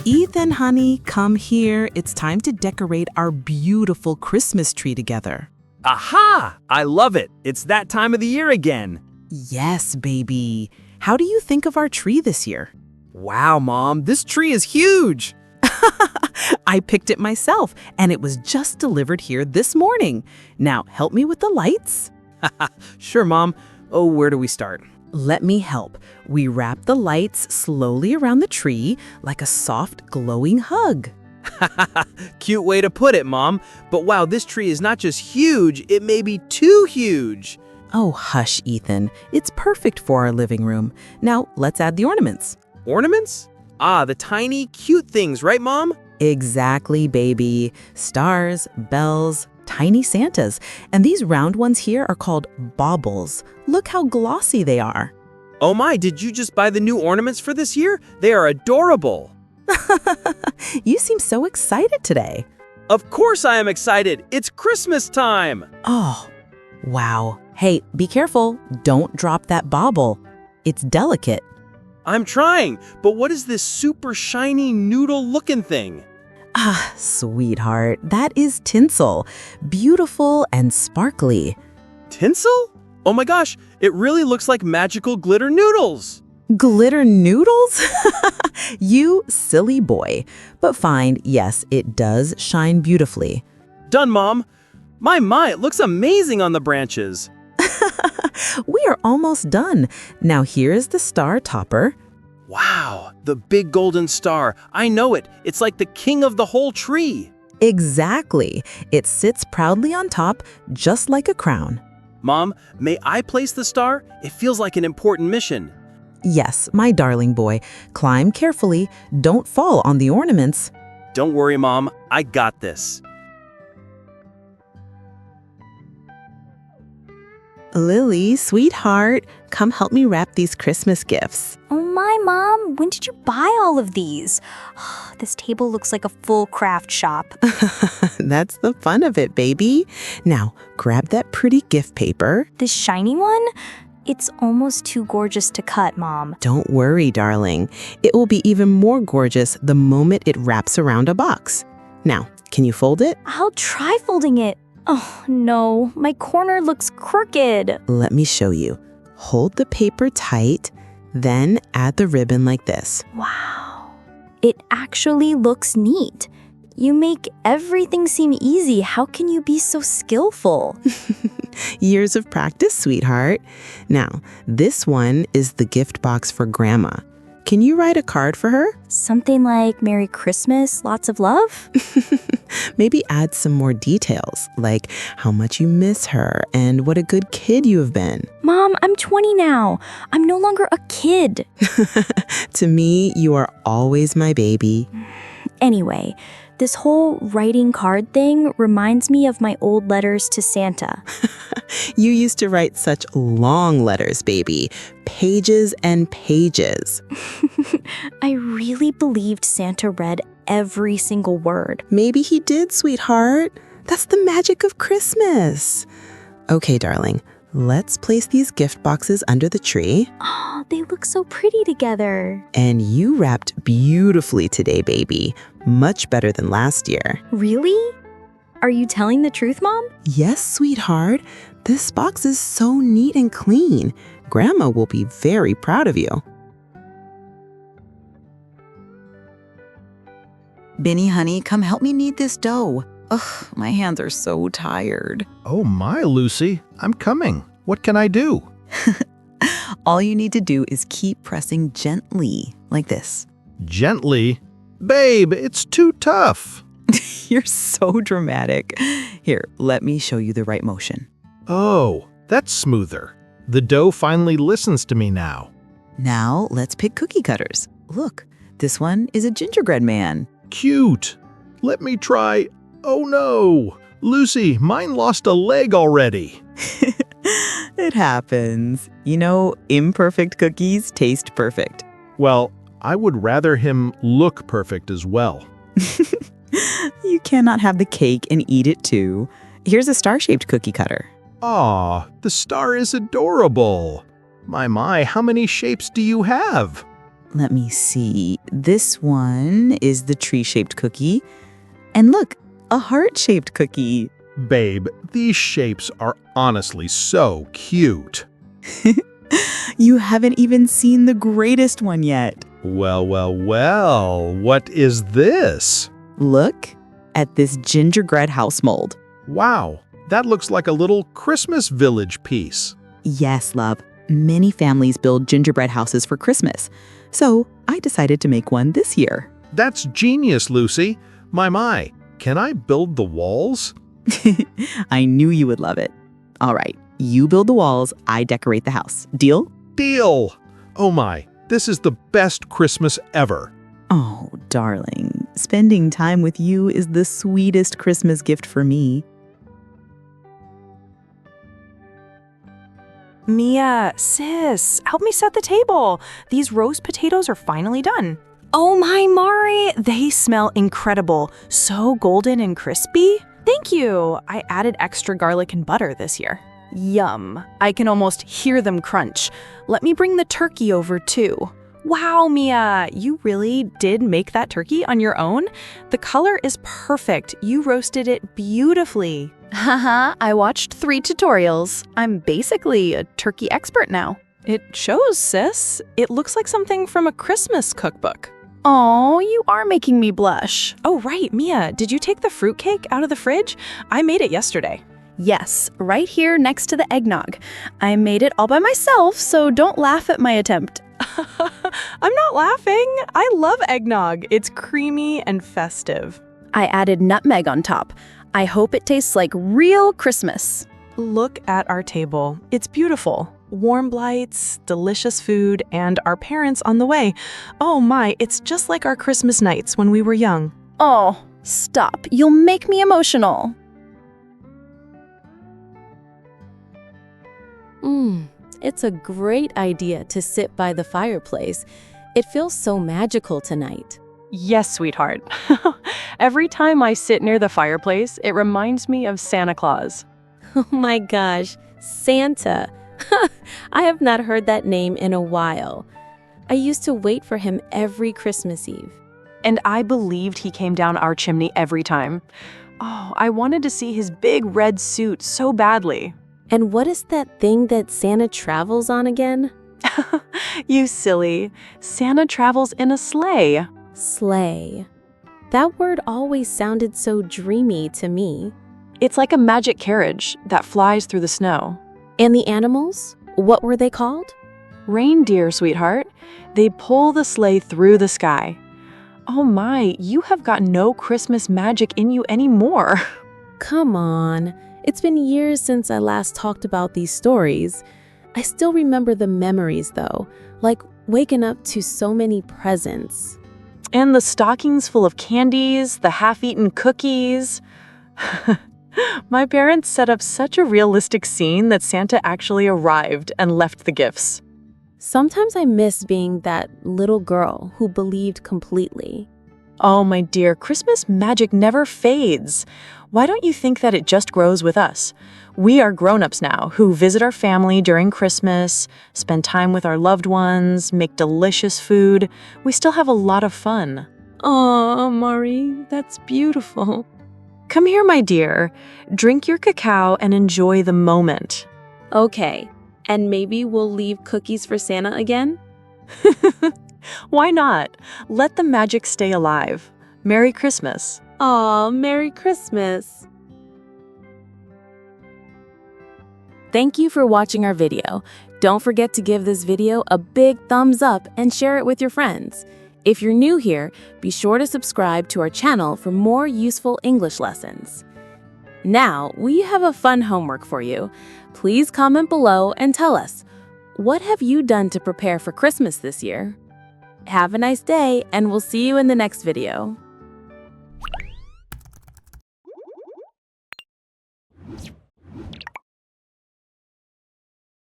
Ethan, honey, come here. It's time to decorate our beautiful Christmas tree together. Aha! I love it. It's that time of the year again. Yes, baby. How do you think of our tree this year? Wow, Mom, this tree is huge. I picked it myself, and it was just delivered here this morning. Now, help me with the lights. Sure, Mom. Oh, where do we start? Let me help. We wrap the lights slowly around the tree like a soft, glowing hug. Cute way to put it, Mom. But wow, this tree is not just huge, it may be too huge. Oh, hush, Ethan. It's perfect for our living room. Now, let's add the ornaments. Ornaments? Ah, the tiny, cute things, right, Mom? Exactly, baby. Stars, bells, tiny Santas. And these round ones here are called baubles. Look how glossy they are. Oh my, did you just buy the new ornaments for this year? They are adorable. You seem so excited today. Of course I am excited. It's Christmas time. Oh, wow. Hey, be careful. Don't drop that bauble. It's delicate. I'm trying, but what is this super shiny noodle-looking thing? Ah, sweetheart, that is tinsel. Beautiful and sparkly. Tinsel? Oh my gosh, it really looks like magical glitter noodles. Glitter noodles? You silly boy. But fine, yes, it does shine beautifully. Done, Mom. My, it looks amazing on the branches. We are almost done. Now here's the star topper. Wow, the big golden star. I know it. It's like the king of the whole tree. Exactly. It sits proudly on top, just like a crown. Mom, may I place the star? It feels like an important mission. Yes, my darling boy. Climb carefully. Don't fall on the ornaments. Don't worry, Mom. I got this. Lily, sweetheart, come help me wrap these Christmas gifts. Oh my, Mom, when did you buy all of these? This table looks like a full craft shop. That's the fun of it, baby. Now, grab that pretty gift paper. This shiny one? It's almost too gorgeous to cut, Mom. Don't worry, darling. It will be even more gorgeous the moment it wraps around a box. Now, can you fold it? I'll try folding it. Oh, no, my corner looks crooked. Let me show you. Hold the paper tight, then add the ribbon like this. Wow, it actually looks neat. You make everything seem easy. How can you be so skillful? Years of practice, sweetheart. Now, this one is the gift box for Grandma. Can you write a card for her? Something like Merry Christmas, lots of love? Maybe add some more details, like how much you miss her and what a good kid you have been. Mom, I'm 20 now. I'm no longer a kid. To me, you are always my baby. Anyway, this whole writing card thing reminds me of my old letters to Santa. You used to write such long letters, baby. Pages and pages. I really believed Santa read every single word. Maybe he did, sweetheart. That's the magic of Christmas. Okay, darling, let's place these gift boxes under the tree. Oh, they look so pretty together. And you wrapped beautifully today, baby. Much better than last year. Really? Are you telling the truth, Mom? Yes, sweetheart. This box is so neat and clean. Grandma will be very proud of you. Benny, honey, come help me knead this dough. Ugh, my hands are so tired. Oh my, Lucy, I'm coming. What can I do? All you need to do is keep pressing gently, like this. Gently? Babe, it's too tough. You're so dramatic. Here, let me show you the right motion. Oh, that's smoother. The dough finally listens to me now. Now, let's pick cookie cutters. Look, this one is a gingerbread man. Cute. Let me try. Oh no! Lucy, mine lost a leg already. It happens. You know, imperfect cookies taste perfect. Well, I would rather him look perfect as well. You cannot have the cake and eat it too. Here's a star-shaped cookie cutter. Aw, the star is adorable. My, how many shapes do you have? Let me see. This one is the tree-shaped cookie. And look, a heart-shaped cookie. Babe, these shapes are honestly so cute. You haven't even seen the greatest one yet. Well, what is this? Look at this gingerbread house mold. Wow, that looks like a little Christmas village piece. Yes, love. Many families build gingerbread houses for Christmas. So I decided to make one this year. That's genius, Lucy. My, can I build the walls? I knew you would love it. All right, you build the walls, I decorate the house. Deal? Deal! Oh my, this is the best Christmas ever. Oh, darling, spending time with you is the sweetest Christmas gift for me. Mia, sis, help me set the table. These roast potatoes are finally done. Oh my, Mari, they smell incredible. So golden and crispy. Thank you. I added extra garlic and butter this year. Yum. I can almost hear them crunch. Let me bring the turkey over too. Wow, Mia, you really did make that turkey on your own? The color is perfect. You roasted it beautifully. Haha, I watched 3 tutorials. I'm basically a turkey expert now. It shows, sis. It looks like something from a Christmas cookbook. Oh, you are making me blush. Oh, right, Mia, did you take the fruitcake out of the fridge? I made it yesterday. Yes, right here next to the eggnog. I made it all by myself, so don't laugh at my attempt. I'm not laughing. I love eggnog. It's creamy and festive. I added nutmeg on top. I hope it tastes like real Christmas. Look at our table. It's beautiful. Warm lights, delicious food, and our parents on the way. Oh my, it's just like our Christmas nights when we were young. Oh, stop. You'll make me emotional. It's a great idea to sit by the fireplace. It feels so magical tonight. Yes, sweetheart. Every time I sit near the fireplace, it reminds me of Santa Claus. Oh my gosh, Santa. I have not heard that name in a while. I used to wait for him every Christmas Eve. And I believed he came down our chimney every time. Oh, I wanted to see his big red suit so badly. And what is that thing that Santa travels on again? You silly. Santa travels in a sleigh. Sleigh. That word always sounded so dreamy to me. It's like a magic carriage that flies through the snow. And the animals? What were they called? Reindeer, sweetheart. They pull the sleigh through the sky. Oh my, you have got no Christmas magic in you anymore. Come on. It's been years since I last talked about these stories. I still remember the memories though, like waking up to so many presents. And the stockings full of candies, the half-eaten cookies. My parents set up such a realistic scene that Santa actually arrived and left the gifts. Sometimes I miss being that little girl who believed completely. Oh, my dear, Christmas magic never fades. Why don't you think that it just grows with us? We are grown-ups now who visit our family during Christmas, spend time with our loved ones, make delicious food. We still have a lot of fun. Aw, Mari, that's beautiful. Come here, my dear. Drink your cacao and enjoy the moment. Okay, and maybe we'll leave cookies for Santa again? Why not? Let the magic stay alive. Merry Christmas. Aw, Merry Christmas. Thank you for watching our video. Don't forget to give this video a big thumbs up and share it with your friends. If you're new here, be sure to subscribe to our channel for more useful English lessons. Now, we have a fun homework for you. Please comment below and tell us, what have you done to prepare for Christmas this year? Have a nice day, and we'll see you in the next video.